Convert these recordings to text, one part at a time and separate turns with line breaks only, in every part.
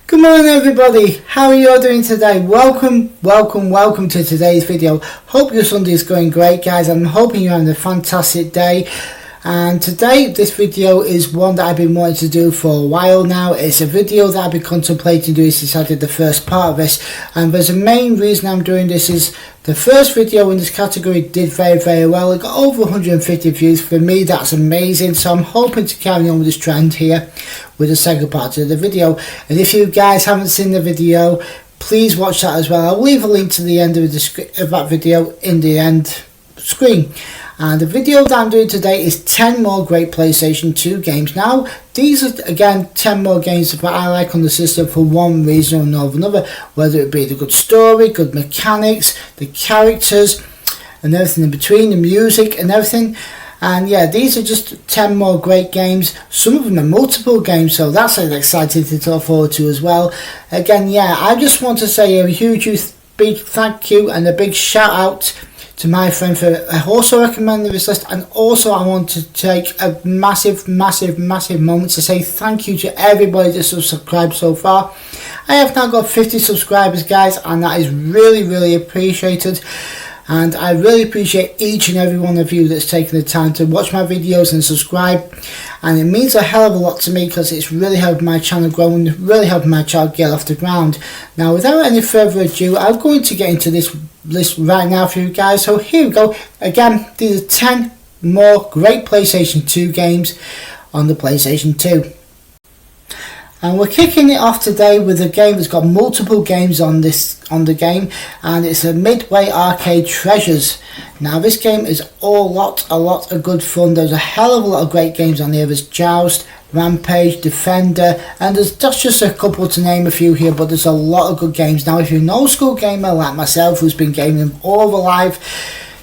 Good morning everybody, how are you all doing today? Welcome to today's video. Hope your Sunday is going great guys. I'm hoping you're having a fantastic day. And today this video is one that I've been wanting to do for a while now. It's a video that I've been contemplating doing since I did the first part of this, and there's a main reason I'm doing this is the first video in this category did very well. It got over 150 views. For me that's amazing, so I'm hoping to carry on with this trend here with the second part of the video. And if you guys haven't seen the video, please watch that as well. I'll leave a link to the end of that video in the end screen. And the video that I'm doing today is 10 more great PlayStation 2 games. Now, these are again 10 more games that I like on the system for one reason or another, whether it be the good story, good mechanics, the characters, and everything in between, the music and everything. And yeah, these are just 10 more great games. Some of them are multiple games, so that's an exciting thing to look forward to as well. Again, yeah, I just want to say a huge big thank you and a big shout out to my friend for also recommending this list, and also I want to take a massive moment to say thank you to everybody that's subscribed so far. I have now got 50 subscribers guys, and that is really appreciated, and I really appreciate each and every one of you that's taken the time to watch my videos and subscribe, and it means a hell of a lot to me because it's really helped my channel grow and really helped my channel get off the ground. Now without any further ado, I'm going to get into this list right now for you guys. So here we go. Again, these are 10 more great PlayStation 2 games on the PlayStation 2. And we're kicking it off today with a game that's got multiple games on the game, and it's a Midway Arcade Treasures. Now this game is a lot of good fun. There's a hell of a lot of great games on here. There's Joust, Rampage, Defender, and that's just a couple to name a few here, but there's a lot of good games. Now if you're an old school gamer like myself who's been gaming all the life,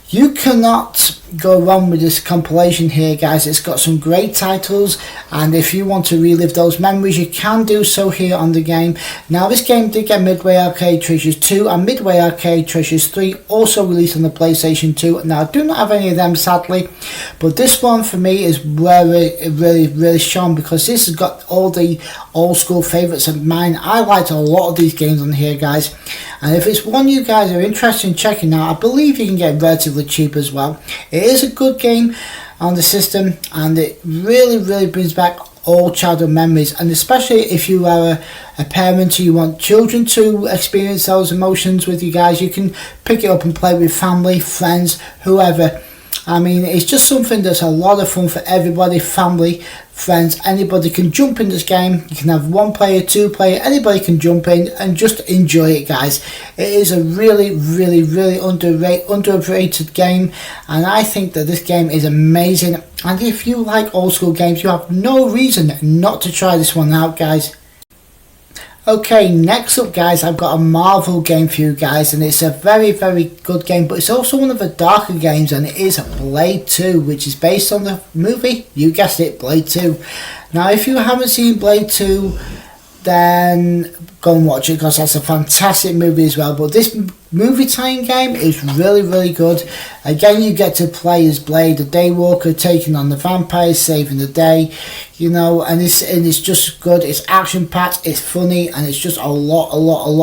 you cannot go wrong with this compilation here guys. It's got some great titles, and if you want to relive those memories you can do so here on the game. Now this game did get Midway Arcade Treasures 2 and Midway Arcade Treasures 3 also released on the PlayStation 2. Now I do not have any of them sadly, but this one for me is where it really shone, because this has got all the old school favourites of mine. I liked a lot of these games on here guys, and if it's one you guys are interested in checking out, I believe you can get it relatively cheap as well. It is a good game on the system, and it really brings back old childhood memories, and especially if you are a parent who you want children to experience those emotions with you guys, you can pick it up and play with family, friends, whoever. I mean, it's just something that's a lot of fun for everybody, family, friends, anybody can jump in this game. You can have one player, two player, anybody can jump in and just enjoy it guys. It is a really underrated game, and I think that this game is amazing, and if you like old school games you have no reason not to try this one out guys. Okay, next up guys, I've got a Marvel game for you guys, and it's a very good game, but it's also one of the darker games, and it is Blade 2, which is based on the movie, you guessed it, Blade 2. Now if you haven't seen Blade 2, then go and watch it because that's a fantastic movie as well. But this movie time game is really good. Again, you get to play as Blade, the Daywalker, taking on the vampires, saving the day, you know, and it's just good. It's action packed, it's funny, and it's just a lot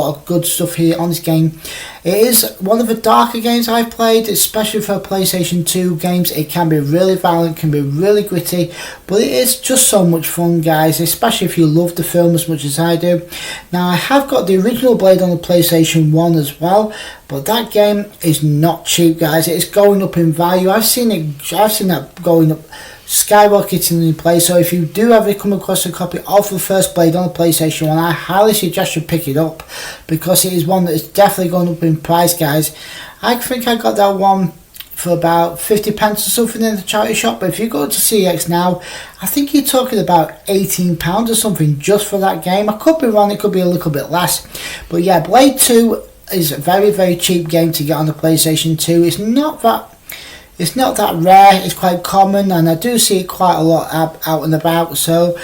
of good stuff here on this game. It is one of the darker games I've played, especially for PlayStation 2 games. It can be really violent, can be really gritty, but it is just so much fun guys, especially if you love the film as much as I do. Now I have got the original Blade on the PlayStation 1 as well, but that game is not cheap guys. It's going up in value. I've seen that going up, skyrocketing in place. So if you do ever come across a copy of the first Blade on the PlayStation 1, I highly suggest you pick it up, because it is one that is definitely going up in price guys. I think I got that one for about 50 pence or something in the charity shop, but if you go to CX now, I think you're talking about £18 or something just for that game. I could be wrong, it could be a little bit less, but yeah, Blade 2 is a very cheap game to get on the PlayStation 2. It's not that rare, it's quite common, and I do see it quite a lot out and about. So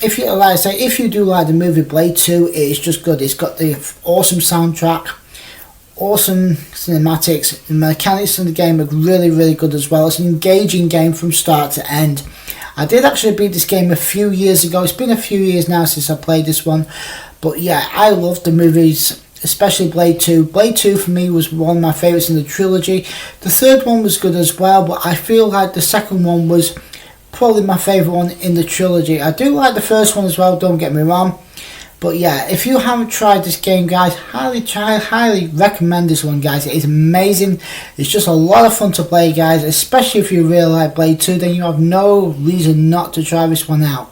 if you, like I say, if you do like the movie Blade 2, it is just good. It's got the awesome soundtrack, awesome cinematics, the mechanics in the game are really good as well. It's an engaging game from start to end. I did actually beat this game a few years ago. It's been a few years now since I played this one, But yeah, I love the movies, especially Blade 2. Blade 2 for me was one of my favourites in the trilogy. The third one was good as well, but I feel like the second one was probably my favourite one in the trilogy. I do like the first one as well, don't get me wrong. But yeah, if you haven't tried this game, guys, highly recommend this one, guys. It is amazing. It's just a lot of fun to play, guys, especially if you really like Blade 2, then you have no reason not to try this one out.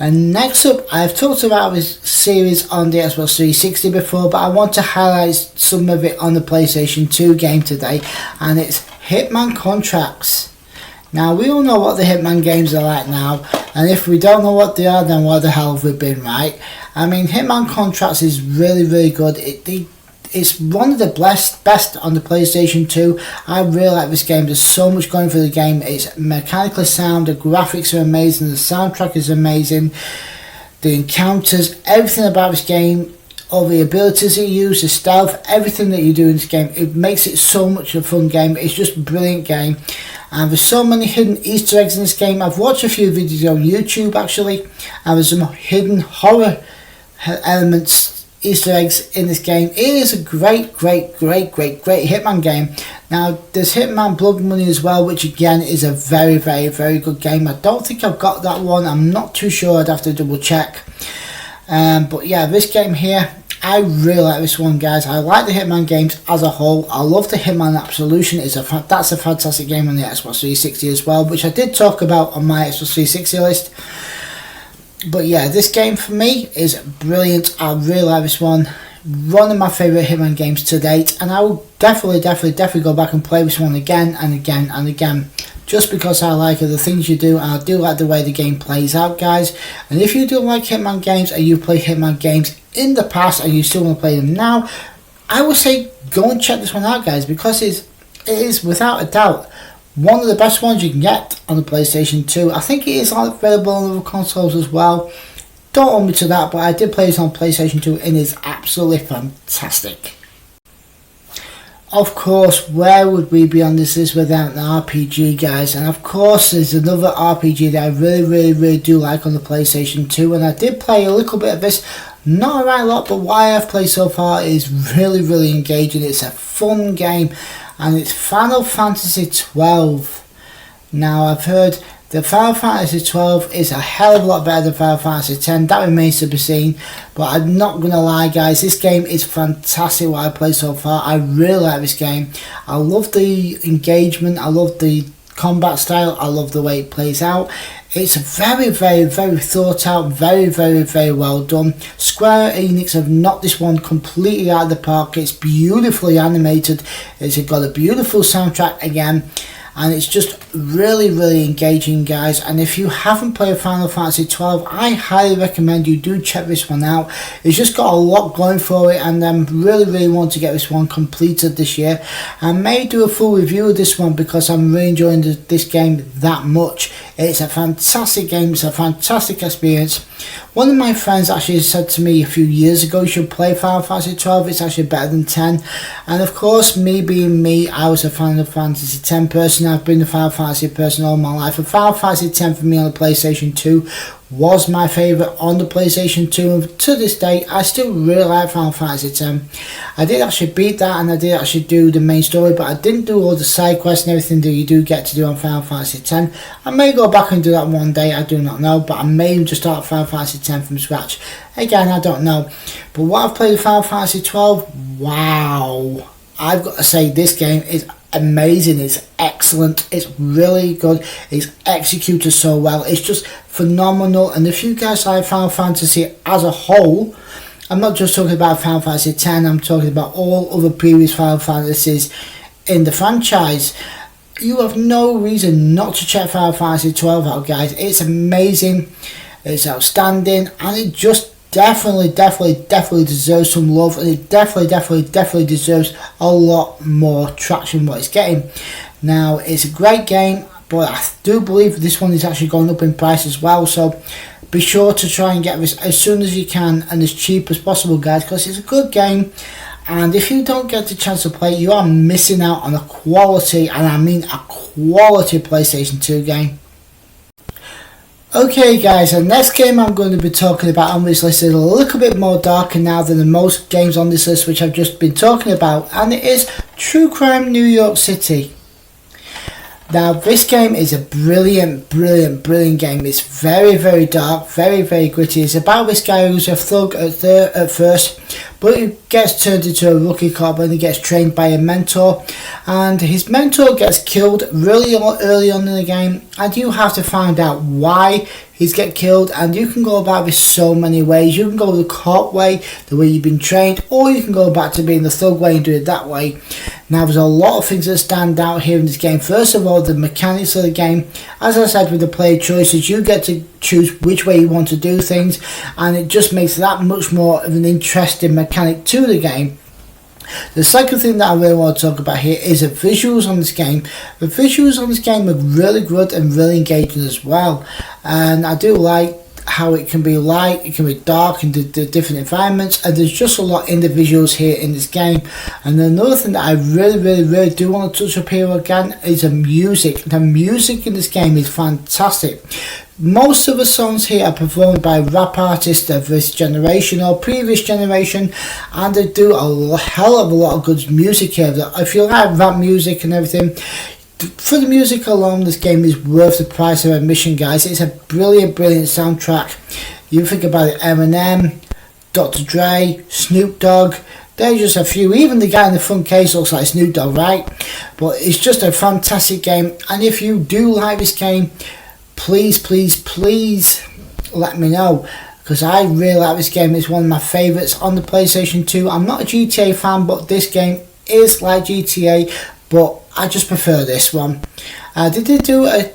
And next up, I've talked about this series on the Xbox 360 before, but I want to highlight some of it on the PlayStation 2 game today, and it's Hitman Contracts. Now, we all know what the Hitman games are like now, and if we don't know what they are, then what the hell have we been, right? I mean, Hitman Contracts is really good. It's one of the best on the PlayStation 2. I really like this game. There's so much going for the game. It's mechanically sound, the graphics are amazing, the soundtrack is amazing, the encounters, everything about this game, all the abilities that you use, the stealth, everything that you do in this game, it makes it so much a fun game. It's just a brilliant game. And there's so many hidden Easter eggs in this game. I've watched a few videos on YouTube actually, and there's some hidden horror elements, Easter eggs in this game. It is a great Hitman game. Now there's Hitman Blood Money as well, which again is a very good game. I don't think I've got that one. I'm not too sure. I'd have to double check. But yeah, this game here, I really like this one, guys. I like the Hitman games as a whole. I love the Hitman Absolution. That's a fantastic game on the Xbox 360 as well, which I did talk about on my Xbox 360 list. But yeah, this game for me is brilliant. I really like this one. One of my favourite Hitman games to date, and I will definitely go back and play this one again and again, just because I like the things you do, and I do like the way the game plays out, guys. And if you do like Hitman games, and you've played Hitman games in the past and you still want to play them now, I would say go and check this one out, guys, because it is without a doubt one of the best ones you can get on the PlayStation 2. I think it is available on other consoles as well. Don't hold me to that, but I did play this on PlayStation 2 and it's absolutely fantastic. Of course, where would we be on this list without an RPG, guys? And of course, there's another RPG that I really do like on the PlayStation 2, and I did play a little bit of this, not a right lot, but what I've played so far is really engaging. It's a fun game, and it's Final Fantasy 12. Now, I've heard that Final Fantasy 12 is a hell of a lot better than Final Fantasy 10. That remains to be seen. But I'm not going to lie, guys. This game is fantastic what I've played so far. I really like this game. I love the engagement. I love the combat style. I love the way it plays out. It's very thought out. Very well done. Square Enix have knocked this one completely out of the park. It's beautifully animated. It's got a beautiful soundtrack again. And it's just really engaging, guys. And if you haven't played Final Fantasy 12, I highly recommend you do check this one out. It's just got a lot going for it, and I really want to get this one completed this year. I may do a full review of this one because I'm really enjoying this game that much. It's a fantastic game. It's a fantastic experience. One of my friends actually said to me a few years ago, you should play Final Fantasy 12. It's actually better than 10. And of course, me being me, I was a Final Fantasy 10 person. I've been a Final Fantasy person all my life. And Final Fantasy 10 for me on the PlayStation 2 was my favourite on the PlayStation 2, and to this day I still really like Final Fantasy 10. I did actually beat that, and I did actually do the main story, but I didn't do all the side quests and everything that you do get to do on Final Fantasy 10. I may go back and do that one day, I do not know, but I may just start Final Fantasy 10 from scratch. Again, I don't know. But what I've played with Final Fantasy 12, wow, I've got to say this game is amazing. It's excellent. It's really good. It's executed so well. It's just phenomenal. And if you guys like Final Fantasy as a whole, I'm not just talking about Final Fantasy 10, I'm talking about all other previous Final Fantasies in the franchise, you have no reason not to check Final Fantasy 12 out, guys. It's amazing. It's outstanding, and it just definitely deserves some love, and it definitely deserves a lot more traction what it's getting. Now, it's a great game, but I do believe this one is actually going up in price as well, so be sure to try and get this as soon as you can and as cheap as possible, guys, because it's a good game. And if you don't get the chance to play it, you are missing out on a quality, and I mean a quality PlayStation 2 game. Okay guys, the next game I'm going to be talking about on this list is a little bit more darker now than the most games on this list which I've just been talking about, and it is True Crime New York City. Now this game is a brilliant game. It's very dark, very gritty. It's about this guy who's a thug at first, but he gets turned into a rookie cop and he gets trained by a mentor, and his mentor gets killed really early on in the game, and you have to find out why he's get killed. And you can go about this so many ways. You can go the cop way, the way you've been trained, or you can go back to being the thug way and do it that way. Now there's a lot of things that stand out here in this game. First of all, the mechanics of the game. As I said, with the player choices, you get to choose which way you want to do things, and it just makes that much more of an interesting mechanic to the game. The second thing that I really want to talk about here is the visuals on this game. The visuals on this game are really good and really engaging as well, and I do like how it can be light, it can be dark in the different environments, and there's just a lot in the visuals here in this game. And another thing that I really do want to touch up here again is the music. The music in this game is fantastic. Most of the songs here are performed by rap artists of this generation or previous generation, and they do a hell of a lot of good music here. If you like rap music and everything, for the music alone, this game is worth the price of admission, guys. It's a brilliant soundtrack. You think about it, Eminem, Dr. Dre, Snoop Dogg, they're just a few. Even the guy in the front case looks like Snoop Dogg, right? But it's just a fantastic game, and if you do like this game, please let me know, because I really like this game. It's one of my favourites on the PlayStation 2. I'm not a GTA fan, but this game is like GTA, but I just prefer this one. They did do a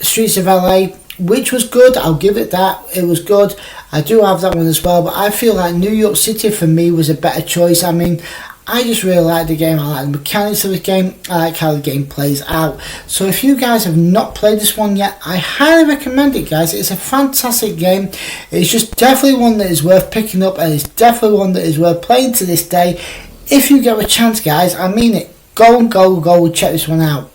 Streets of LA, which was good. I'll give it that. It was good. I do have that one as well, but I feel like New York City for me was a better choice. I mean, I just really like the game. I like the mechanics of the game. I like how the game plays out. So if you guys have not played this one yet, I highly recommend it, guys. It's a fantastic game. It's just definitely one that is worth picking up, and it's definitely one that is worth playing to this day. If you get a chance, guys, I mean it. Go and check this one out.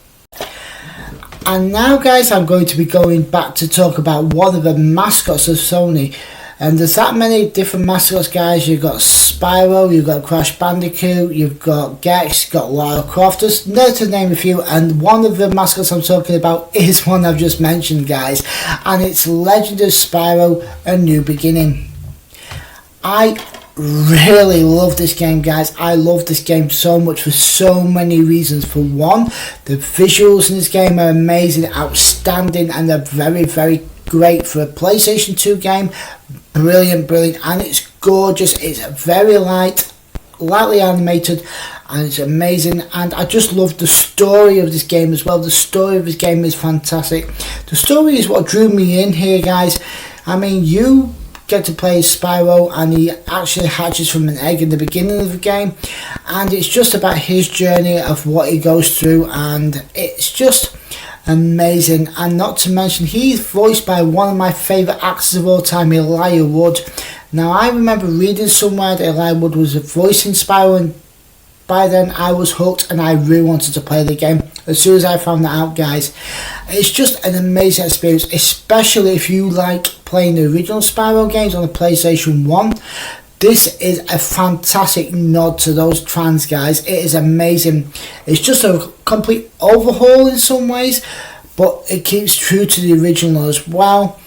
And now, guys, I'm going to be going back to talk about one of the mascots of Sony. And there's that many different mascots, guys. You've got Spyro, you've got Crash Bandicoot, you've got Gex, you've got Lara Croft, just there to name a few. And one of the mascots I'm talking about is one I've just mentioned, guys. And it's Legend of Spyro: A New Beginning. I really love this game, guys. I love this game so much for so many reasons. For one, the visuals in this game are amazing, outstanding, and they're very great for a PlayStation 2 game. Brilliant, and it's gorgeous. It's very lightly animated, and it's amazing. And I just love the story of this game as well. The story of this game is fantastic. The story is what drew me in here, guys. I mean, you get to play Spyro, and he actually hatches from an egg in the beginning of the game, and it's just about his journey of what he goes through, and it's just amazing. And not to mention, he's voiced by one of my favourite actors of all time, Elijah Wood. Now, I remember reading somewhere that Elijah Wood was voicing Spyro, and by then I was hooked, and I really wanted to play the game as soon as I found that out, guys. It's just an amazing experience, especially if you like playing the original Spyro games on the PlayStation 1. This is a fantastic nod to those fans, guys. It is amazing. It's just a complete overhaul in some ways, but it keeps true to the original as well.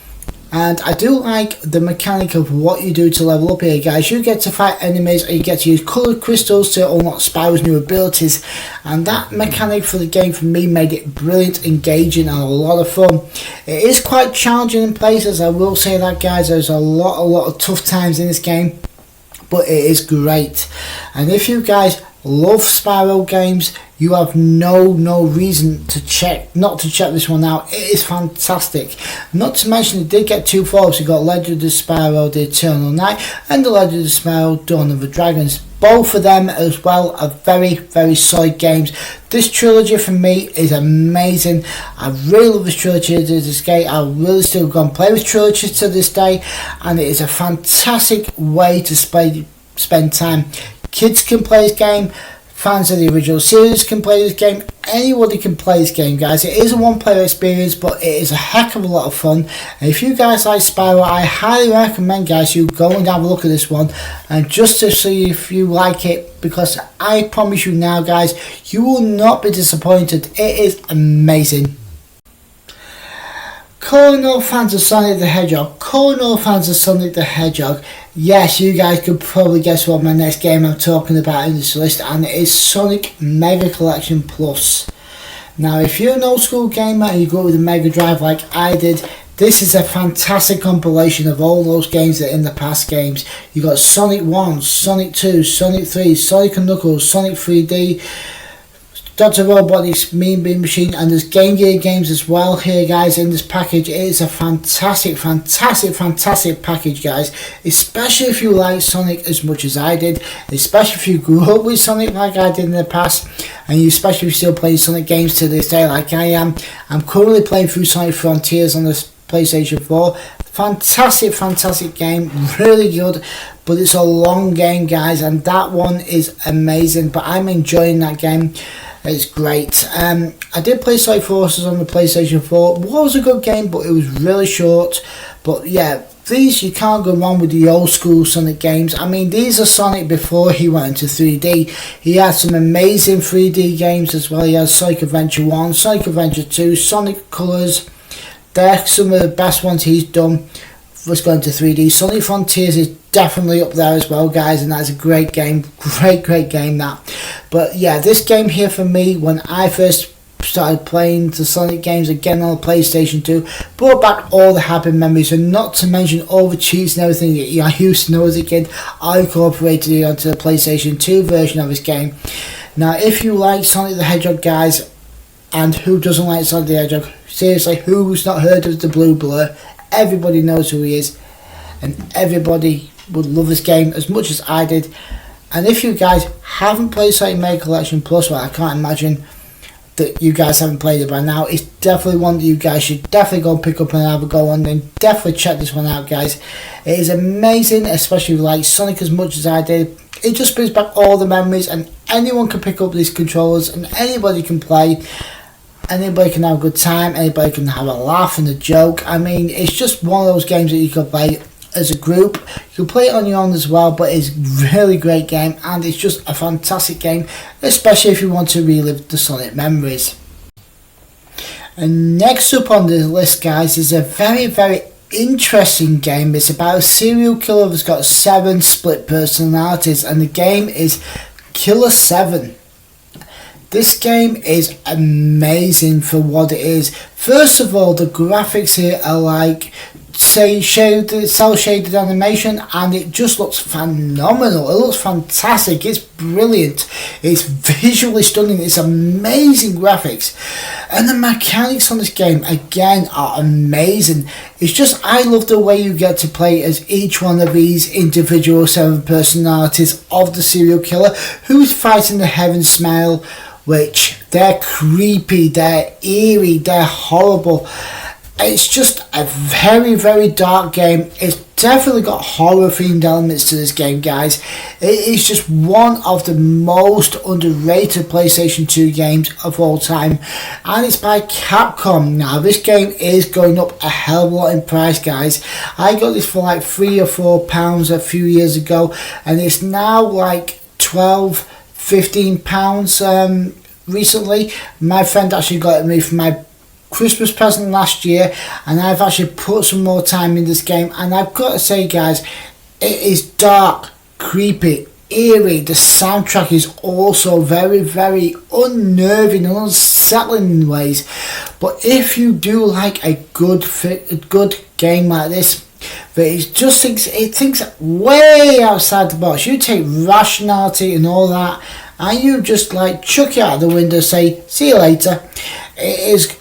And I do like the mechanic of what you do to level up here, guys. You get to fight enemies, and you get to use coloured crystals to unlock Spyro's new abilities. And that mechanic for the game for me made it brilliant, engaging, and a lot of fun. It is quite challenging in places, I will say that, guys. There's a lot of tough times in this game, but it is great. And if you guys love Spyro games, you have no reason not to check this one out. It is fantastic. Not to mention, it did get two follows. You got Legend of Spyro: The Eternal Night and the Legend of Spyro: Dawn of the Dragons. Both of them as well are very solid games. This trilogy for me is amazing. I really love this trilogy to this day. I really still go and play with trilogies to this day, and it is a fantastic way to spend time. Kids can play this game, fans of the original series can play this game, anybody can play this game, guys. It is a one-player experience, but it is a heck of a lot of fun. And if you guys like Spyro, I highly recommend, guys, you go and have a look at this one, and just to see if you like it, because I promise you now, guys, you will not be disappointed. It is amazing. Calling all fans of Sonic the Hedgehog. Yes, you guys could probably guess what my next game I'm talking about in this list, and it is Sonic Mega Collection Plus. Now, if you're an old school gamer and you go with a Mega Drive like I did, this is a fantastic compilation of all those games that are in the past games. You got Sonic 1, Sonic 2, Sonic 3, Sonic & Knuckles, Sonic 3D, Dr. Robotnik's Mean Bean Machine, and there's Game Gear games as well here, guys, in this package. It is a fantastic package, guys, especially if you like Sonic as much as I did, especially if you grew up with Sonic like I did in the past, and you especially if you're still playing Sonic games to this day like I am. I'm currently playing through Sonic Frontiers on the PlayStation 4. Fantastic game, really good, but it's a long game, guys, and that one is amazing, but I'm enjoying that game. It's great. I did play Sonic Forces on the PlayStation 4. It was a good game, but it was really short. But yeah, these, you can't go wrong with the old school Sonic games. I mean, these are Sonic before he went into 3D. He had some amazing 3D games as well. He had Sonic Adventure 1, Sonic Adventure 2, Sonic Colors. They're some of the best ones he's done. Was going to 3D. Sonic Frontiers is definitely up there as well, guys, and that's a great game, great game that. But yeah, this game here for me, when I first started playing the Sonic games again on the PlayStation 2, brought back all the happy memories, and not to mention all the cheats and everything that I used to know as a kid. I incorporated it onto the PlayStation 2 version of this game. Now, if you like Sonic the Hedgehog, guys, and who doesn't like Sonic the Hedgehog? Seriously, who's not heard of the Blue Blur? Everybody knows who he is, and everybody would love this game as much as I did. And if you guys haven't played Sonic Mega Collection Plus, well, I can't imagine that you guys haven't played it by now. It's definitely one that you guys should definitely go and pick up and have a go on, and definitely check this one out, guys. It is amazing, especially if you like Sonic as much as I did. It just brings back all the memories, and anyone can pick up these controllers and anybody can play. Anybody can have a good time, anybody can have a laugh and a joke. I mean, it's just one of those games that you can play as a group. You can play it on your own as well, but it's a really great game, and it's just a fantastic game, especially if you want to relive the Sonic memories. And next up on the list, guys, is a very interesting game. It's about a serial killer that's got 7 split personalities, and the game is Killer 7. This game is amazing for what it is. First of all, the graphics here are like cel shaded animation, and it just looks phenomenal. It looks fantastic. It's brilliant. It's visually stunning. It's amazing graphics, and the mechanics on this game again are amazing. It's just, I love the way you get to play as each one of these individual 7 personalities of the serial killer who's fighting the Heaven Smile, which they're creepy, they're eerie, they're horrible. It's just a very dark game. It's definitely got horror themed elements to this game, guys. It is just one of the most underrated PlayStation 2 games of all time, and it's by Capcom. Now, this game is going up a hell of a lot in price, guys. I got this for like £3 or £4 a few years ago, and it's now like £12–15 recently. My friend actually got it me for my Christmas present last year, and I've actually put some more time in this game, and I've got to say, guys, it is dark, creepy, eerie. The soundtrack is also very unnerving and unsettling in ways. But if you do like a good game like this, but it just thinks way outside the box. You take rationality and all that, and you just like chuck it out the window, say see you later. It is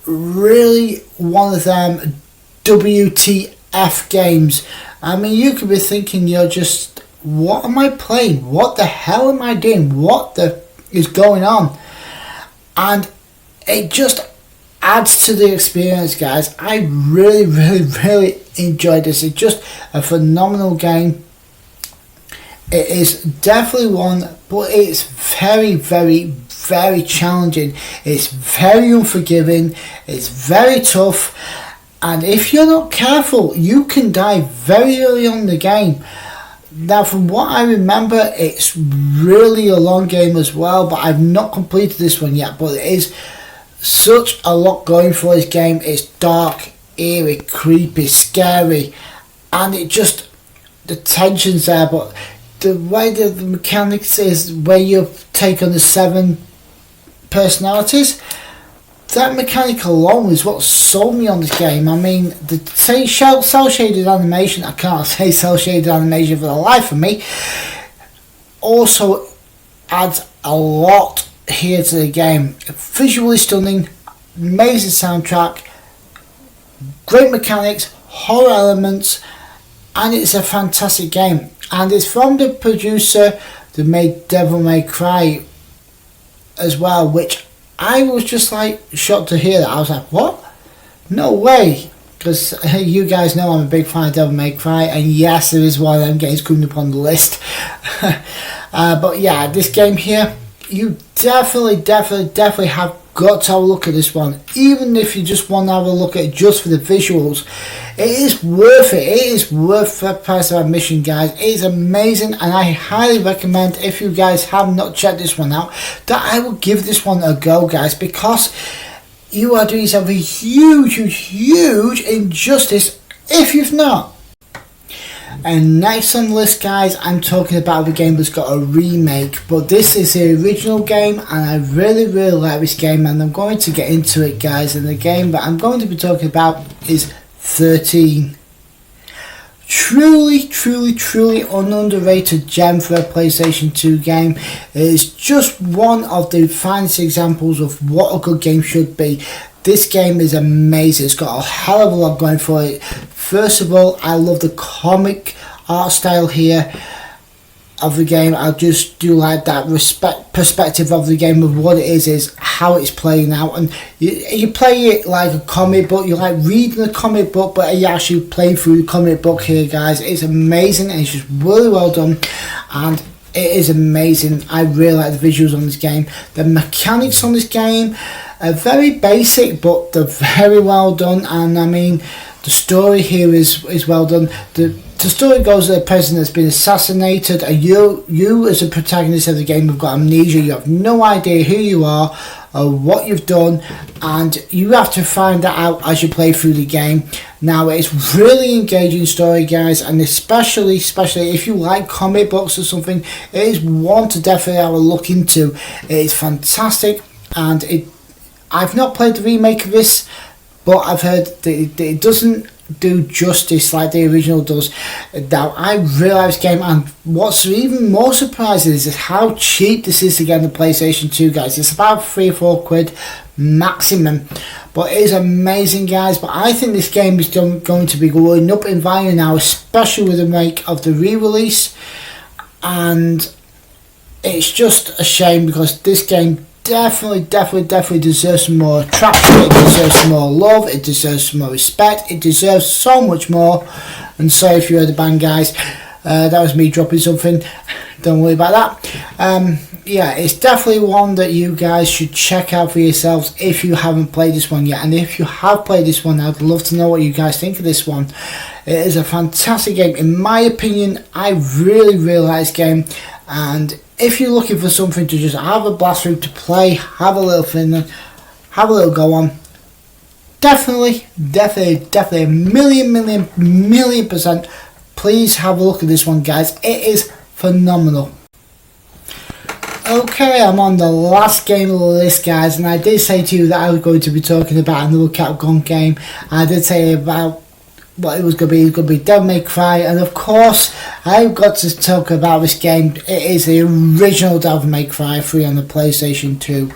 really one of them WTF games. I mean, you could be thinking, you're just, what am I playing? What the hell am I doing? What the is going on? And it just adds to the experience, guys. I really enjoyed this. It's just a phenomenal game. It is definitely one, but it's very very challenging, it's very unforgiving, it's very tough, and if you're not careful you can die very early on in the game. Now from what I remember, it's really a long game as well, but I've not completed this one yet, but it is such a lot going for this game. It's dark, eerie, creepy, scary, and it just, the tension's there, but the way the mechanics is where you take on the 7 personalities, that mechanic alone is what sold me on this game. I mean, the cell shaded animation, I can't say cell shaded animation for the life of me, also adds a lot here to the game. Visually stunning, amazing soundtrack, great mechanics, horror elements, and it's a fantastic game. And it's from the producer that made Devil May Cry as well, which I was just like shocked to hear that. I was like, what? No way. Because you guys know I'm a big fan of Devil May Cry, and yes, there is one of them games coming up on the list. But yeah, this game here, you definitely have got to have a look at this one. Even if you just want to have a look at it just for the visuals, it is worth it. It is worth the price of admission, guys. It is amazing, and I highly recommend, if you guys have not checked this one out, that I will give this one a go, guys, because you are doing yourself a huge injustice if you've not. And next on the list, guys, I'm talking about the game that's got a remake, but this is the original game, and I really like this game, and I'm going to get into it, guys. And the game that I'm going to be talking about is 13. Truly an underrated gem for a PlayStation 2 game. It is just one of the finest examples of what a good game should be. This game is amazing. It's got a hell of a lot going for it. First of all, I love the comic art style here of the game. I just do like that perspective of the game of what it is how it's playing out, and you play it like a comic book. You're like reading a comic book, but you're actually playing through the comic book here, guys. It's amazing, and it's just really well done, and it is amazing. I really like the visuals on this game. The mechanics on this game are very basic, but they're very well done, and I mean, the story here is well done. The story goes that a president has been assassinated, and you as a protagonist of the game have got amnesia. You have no idea who you are or what you've done, and you have to find that out as you play through the game. Now, it's really engaging story, guys, and especially if you like comic books or something, it is one to definitely have a look into. It is fantastic, and I've not played the remake of this, but I've heard that it doesn't do justice like the original does. Now, I realise this game, and what's even more surprising is how cheap this is to get on the PlayStation 2, guys. It's about 3 or 4 quid maximum, but it is amazing, guys. But I think this game is going to be going up in value now, especially with the make of the re-release, and it's just a shame because this game definitely deserves some more attraction. It deserves some more love, it deserves some more respect, it deserves so much more. And sorry if you heard the bang, guys, that was me dropping something, don't worry about that. Yeah, it's definitely one that you guys should check out for yourselves if you haven't played this one yet, and if you have played this one, I'd love to know what you guys think of this one. It is a fantastic game, in my opinion. I really like this game, and if you're looking for something to just have a blast through, to play, have a little thing, have a little go on, definitely a million percent, please have a look at this one, guys. It is phenomenal. Okay, I'm on the last game of the list, guys, and I did say to you that I was going to be talking about another Capcom game. I did say about what it was going to be. It's going to be Devil May Cry, and of course I've got to talk about this game. It is the original Devil May Cry 3 on the PlayStation 2.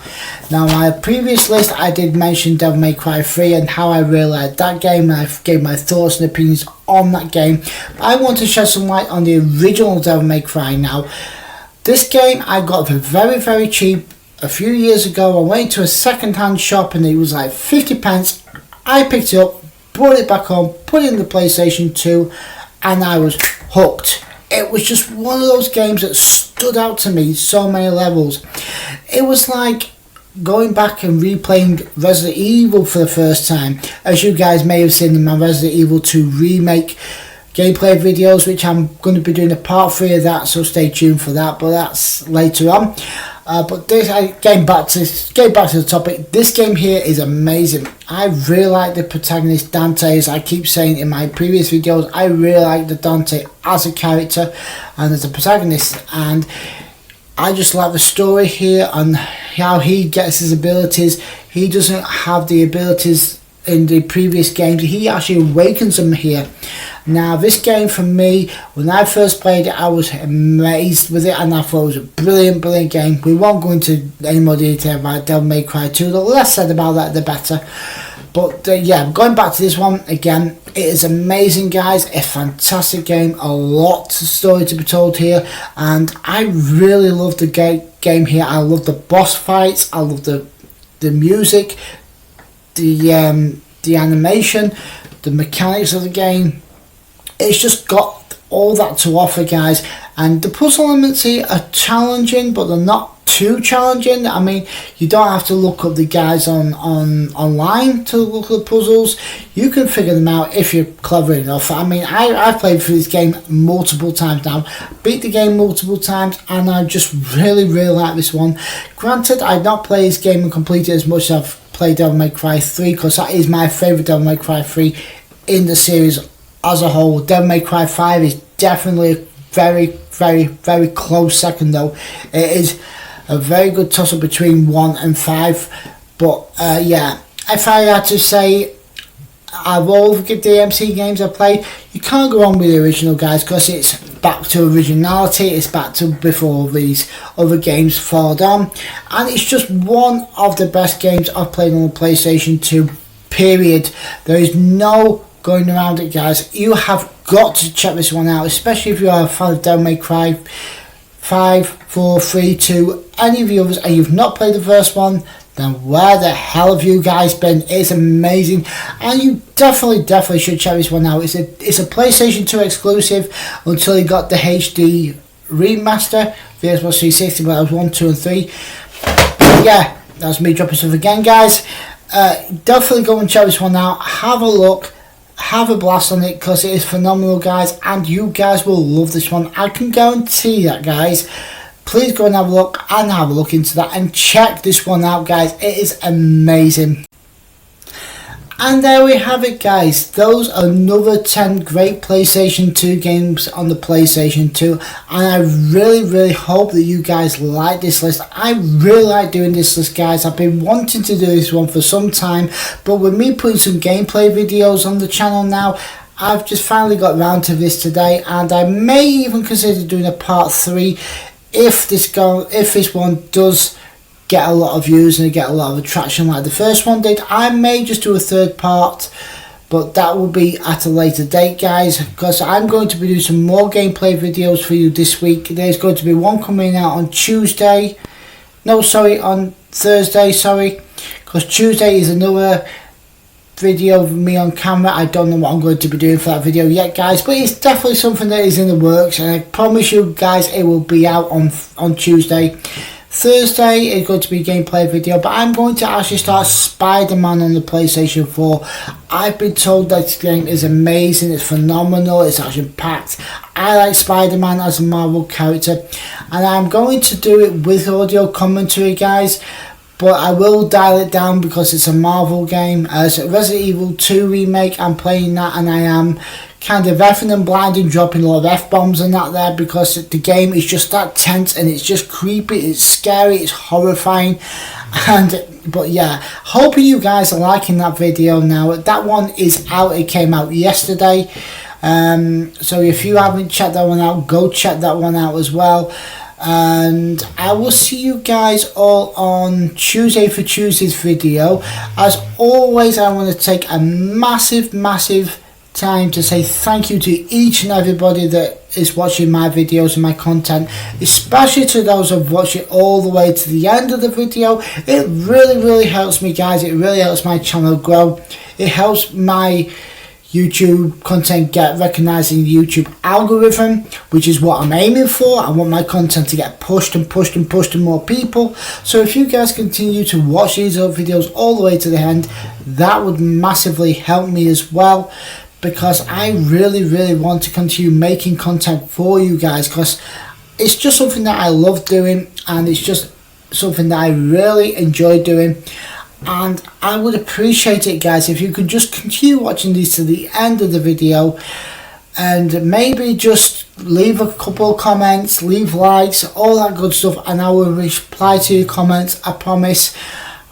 Now, my previous list I did mention Devil May Cry 3 and how I really liked that game, and I gave my thoughts and opinions on that game. But I want to shed some light on the original Devil May Cry now. This game I got for very cheap a few years ago. I went to a second-hand shop and it was like 50 pence. I picked it up, brought it back home, put it in the PlayStation 2, and I was hooked. It was just one of those games that stood out to me so many levels. it was like going back and replaying Resident Evil for the first time. As you guys may have seen in my Resident Evil 2 remake gameplay videos, which I'm going to be doing a part 3 of that, so stay tuned for that, but that's later on. But this, getting back to the topic, this game here is amazing. I really like the protagonist Dante, as I keep saying in my previous videos. I really like the Dante as a character and as a protagonist, and I just like the story here and how he gets his abilities. He doesn't have the abilities in the previous games, he actually awakens them here. Now this game, for me, when I first played it, I was amazed with it, and I thought it was a brilliant game. We won't go into any more detail about Devil May Cry 2, the less said about that the better. But yeah, going back to this one again, it is amazing, guys. A fantastic game, a lot of story to be told here, and I really love the game here. I love the boss fights, I love the music, the animation, the mechanics of the game. It's just got all that to offer, guys. And the puzzle elements here are challenging, but they're not too challenging. I mean, you don't have to look up the guys online to look at the puzzles. You can figure them out if you're clever enough. I mean, I've played through this game multiple times now, beat the game multiple times, and I just really like this one. Granted, I've not played this game and completed it as much as I've played Devil May Cry 3, because that is my favourite Devil May Cry 3 in the series as a whole. Devil May Cry 5 is definitely a very close second, though. It is a very good toss-up between 1 and 5. But yeah, if I had to say, of all the DMC games I played, you can't go on with the original, guys, because it's back to originality. It's back to before these other games fall down, and it's just one of the best games I've played on the PlayStation 2, period. There is no going around it, guys. You have got to check this one out, especially if you are a fan of Devil May Cry 5, 4, 3, 2, any of the others, and you've not played the first one, then where the hell have you guys been? It's amazing, and you definitely should check this one out. It's a PlayStation 2 exclusive until you got the HD remaster for the Xbox 360, but that was 1, 2 and 3. But yeah, that's me dropping stuff again, guys. Definitely go and check this one out. Have a look, have a blast on it, because it is phenomenal, guys, and you guys will love this one. I can guarantee that, guys. Please go and have a look into that and check this one out, guys. It is amazing. And there we have it, guys. Those are another 10 great PlayStation 2 games on the PlayStation 2, and I really hope that you guys like this list. I really like doing this list, guys. I've been wanting to do this one for some time, but with me putting some gameplay videos on the channel now, I've just finally got around to this today, and I may even consider doing a part 3 if this one does get a lot of views and get a lot of attraction like the first one did. I may just do a third part, but that will be at a later date, guys, because I'm going to be doing some more gameplay videos for you this week. There's going to be one coming out on on Thursday, because Tuesday is another video of me on camera. I don't know what I'm going to be doing for that video yet, guys, but it's definitely something that is in the works, and I promise you guys it will be out on Tuesday. Thursday is going to be a gameplay video, but I'm going to actually start Spider-Man on the PlayStation 4. I've been told that this game is amazing, it's phenomenal, it's action-packed. I like Spider-Man as a Marvel character, and I'm going to do it with audio commentary, guys. But I will dial it down because it's a Marvel game. As a Resident Evil 2 remake, I'm playing that, and I am kind of effing and blinding, dropping a lot of F-bombs and that there, because the game is just that tense, and it's just creepy, it's scary, it's horrifying. But yeah, hoping you guys are liking that video now. That one is out, it came out yesterday. So if you haven't checked that one out, go check that one out as well. And I will see you guys all on Tuesday for Tuesday's video. As always, I want to take a massive time to say thank you to each and everybody that is watching my videos and my content, especially to those who have watched it all the way to the end of the video. It really helps me, guys. It really helps my channel grow. It helps my YouTube content get recognised in the YouTube algorithm, which is what I'm aiming for. I want my content to get pushed and pushed and pushed to more people. So if you guys continue to watch these videos all the way to the end, that would massively help me as well, because I really want to continue making content for you guys, because it's just something that I love doing, and it's just something that I really enjoy doing. And I would appreciate it, guys, if you could just continue watching these to the end of the video, and maybe just leave a couple of comments, leave likes, all that good stuff, and I will reply to your comments, I promise.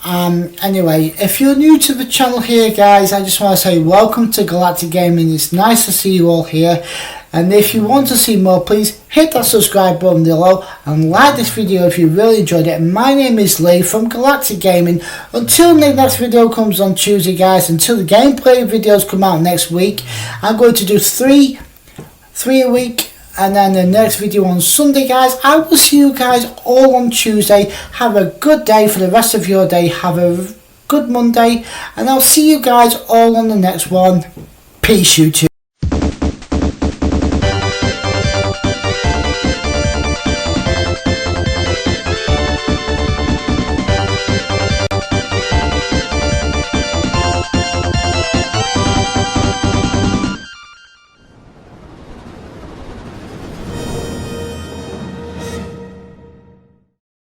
Anyway, if you're new to the channel here, guys, I just want to say welcome to Galactic Gaming. It's nice to see you all here, and if you want to see more, please hit that subscribe button below and like this video if you really enjoyed it. My name is Lee from Galactic Gaming. Until the next video comes on Tuesday, guys, until the gameplay videos come out next week, I'm going to do three a week, and then the next video on Sunday, guys. I will see you guys all on Tuesday. Have a good day for the rest of your day. Have a good Monday, and I'll see you guys all on the next one. Peace, you two.